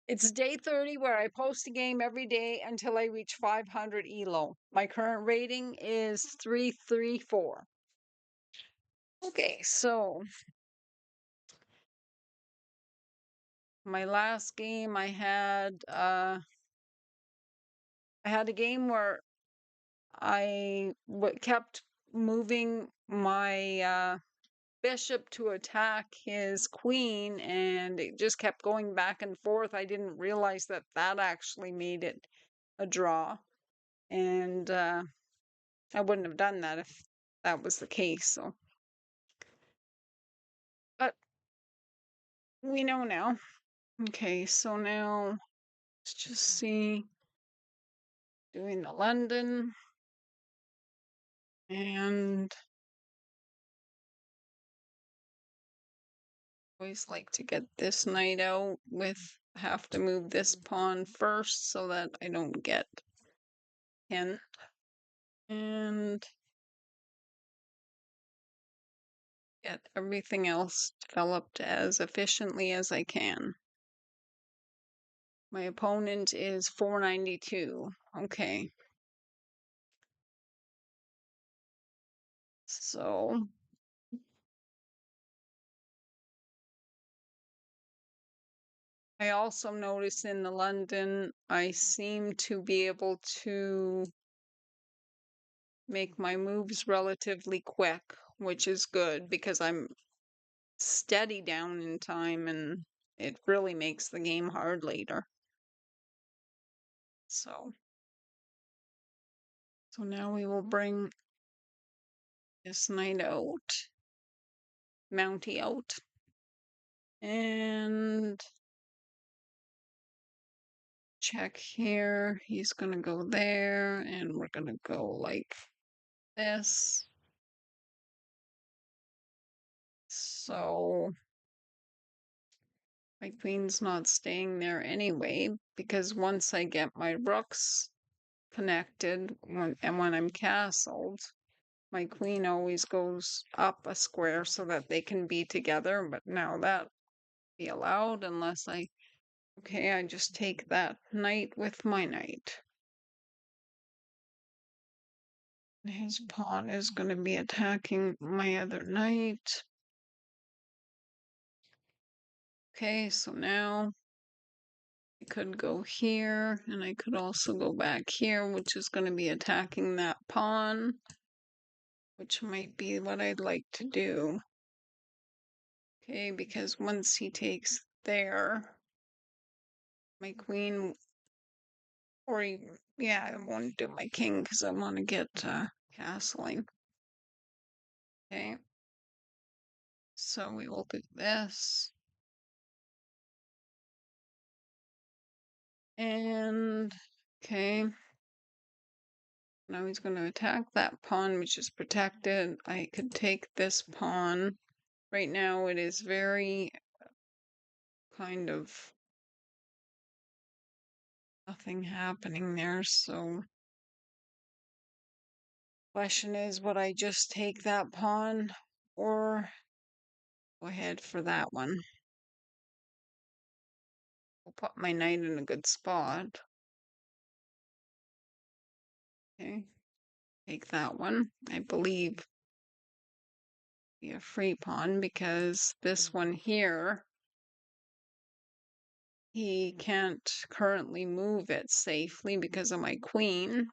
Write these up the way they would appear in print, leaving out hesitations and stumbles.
It's day 30 where I post a game every day until I reach 500 elo. My current rating is 334. Okay, so my last game I had a game where kept moving my bishop to attack his queen, and it just kept going back and forth. I didn't realize that that actually made it a draw, and I wouldn't have done that if that was the case. So, but we know now. Okay, so now let's just see. Doing the London, and always like to get this knight out with have to move this pawn first so that I don't get pinned. And get everything else developed as efficiently as I can. My opponent is 492. Okay. So I also noticed in the London, I seem to be able to make my moves relatively quick, which is good because I'm steady down in time and it really makes the game hard later. So now we will bring this knight out, mounty out, and check here. He's gonna go there, and we're gonna go like this. So my queen's not staying there anyway, because once I get my rooks connected, and when I'm castled, my queen always goes up a square so that they can be together, but now that be allowed unless I just take that knight with my knight. His pawn is going to be attacking my other knight. Okay, so now I could go here, and I could also go back here, which is going to be attacking that pawn, which might be what I'd like to do. Okay, because once he takes there, my queen, I won't do my king because I want to get castling. Okay, so we will do this. And, okay. Now he's going to attack that pawn, which is protected. I could take this pawn. Right now it is very kind of nothing happening there, so question is, would I just take that pawn or go ahead for that one? We'll put my knight in a good spot. Okay, take that one. I believe be a free pawn because this one here, he can't currently move it safely because of my queen.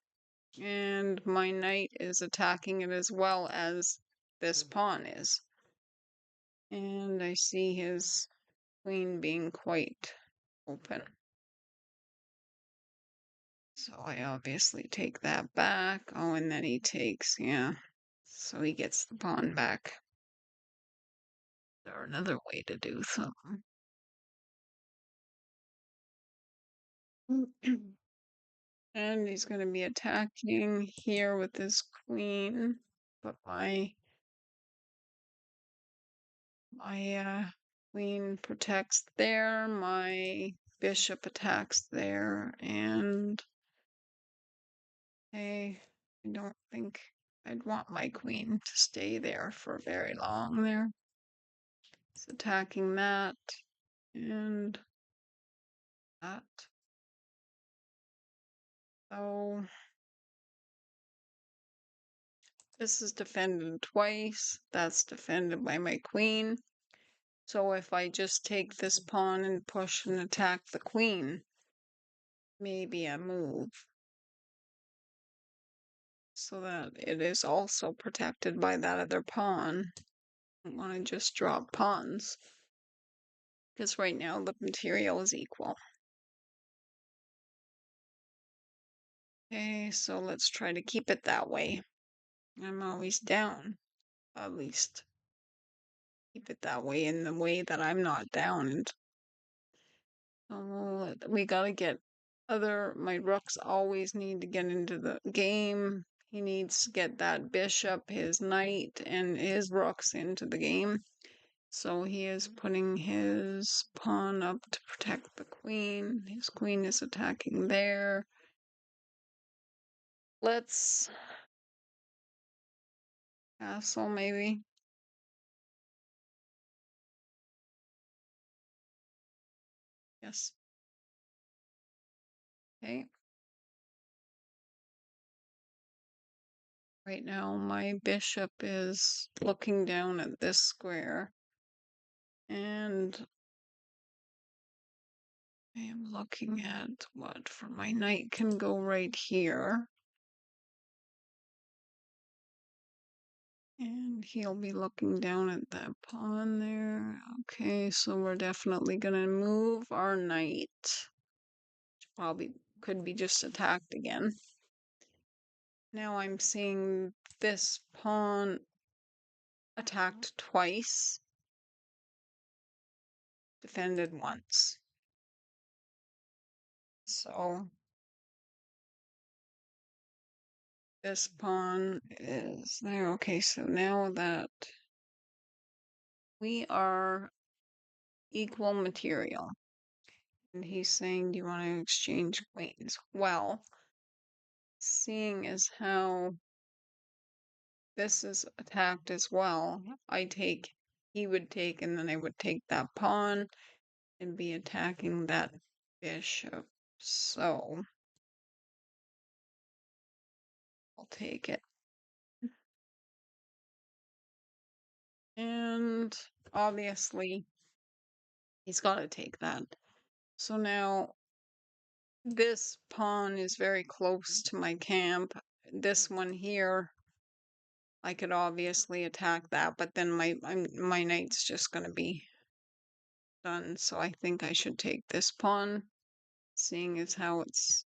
And my knight is attacking it as well as this pawn is. And I see his queen being quite open. So I obviously take that back. Oh, and then he takes, yeah. So he gets the pawn back. Or another way to do something. And he's going to be attacking here with his queen. But my queen protects there, my bishop attacks there, and I don't think I'd want my queen to stay there for very long there. It's attacking that, and This is defended twice. That's defended by my queen. So if I just take this pawn and push and attack the queen, maybe a move, so that it is also protected by that other pawn. I want to just drop pawns, because right now the material is equal. Okay, so let's try to keep it that way. I'm always down, at least. Keep it that way in the way that I'm not down. And we gotta get my rooks always need to get into the game. He needs to get that bishop, his knight, and his rooks into the game. So he is putting his pawn up to protect the queen. His queen is attacking there. Let's castle maybe. Yes. Okay. Right now my bishop is looking down at this square, and I am looking at what for my knight can go right here. And he'll be looking down at that pawn there. Okay, so we're definitely gonna move our knight. Which probably could be just attacked again. Now I'm seeing this pawn attacked twice, defended once. So this pawn is there. Okay, so now that we are equal material, and he's saying, do you want to exchange queens? Well, seeing as how this is attacked as well, he would take, and then I would take that pawn and be attacking that bishop. So I'll take it. And obviously, he's got to take that. So now this pawn is very close to my camp. This one here, I could obviously attack that, but then my knight's just going to be done. So I think I should take this pawn, seeing as how it's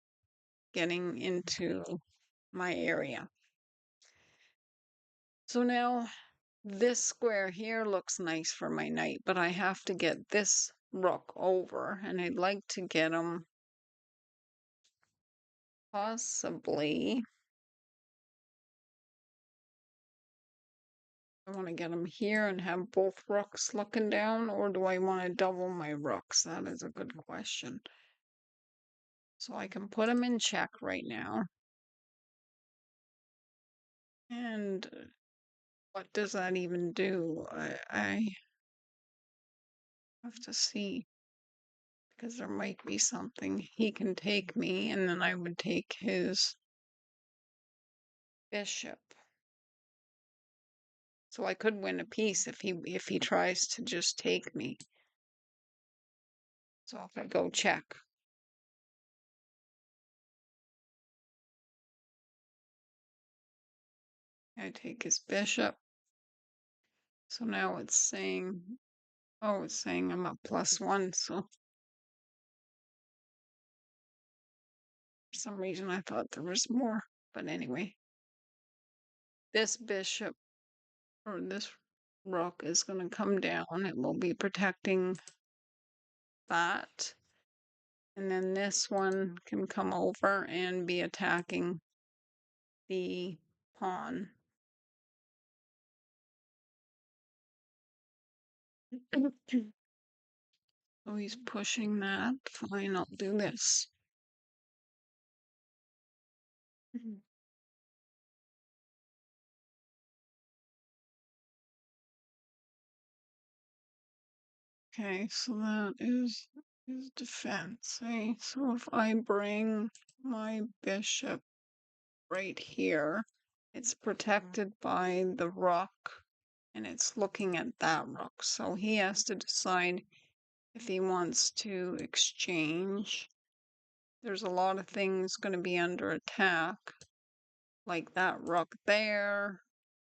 getting into my area. So now this square here looks nice for my knight, but I have to get this rook over, and I'd like to get him possibly. I want to get him here and have both rooks looking down, or do I want to double my rooks? That is a good question. So I can put him in check right now. And what does that even do? I have to see, because there might be something. He can take me, and then I would take his bishop. So I could win a piece if he tries to just take me. So if I go check, I take his bishop. So now it's saying, oh, it's saying I'm up +1. So for some reason I thought there was more. But anyway, this bishop or this rook is going to come down. It will be protecting that. And then this one can come over and be attacking the pawn. So he's pushing that. Fine, I'll do this. Okay, so that is his defense. Eh? So if I bring my bishop right here, It's protected by the rook, and it's looking at that rook. So he has to decide if he wants to exchange. There's a lot of things going to be under attack, like that rook there.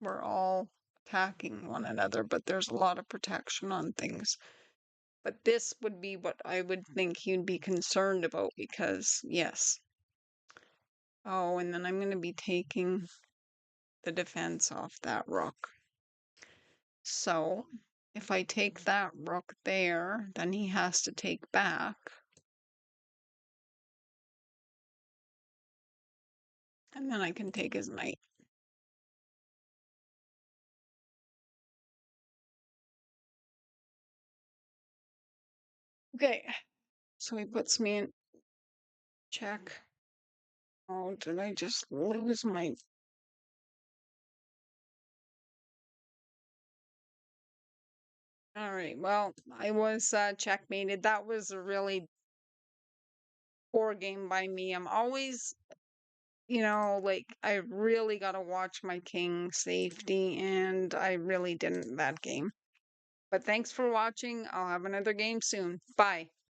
We're all attacking one another, but there's a lot of protection on things. But this would be what I would think he'd be concerned about because, yes. Oh, and then I'm going to be taking the defense off that rook. So if I take that rook there, then he has to take back. And then I can take his knight. Okay, so he puts me in check. Oh, did I just lose my... All right, well, I was checkmated. That was a really poor game by me. I'm always, like, I really got to watch my king safety, and I really didn't that game. But thanks for watching. I'll have another game soon. Bye.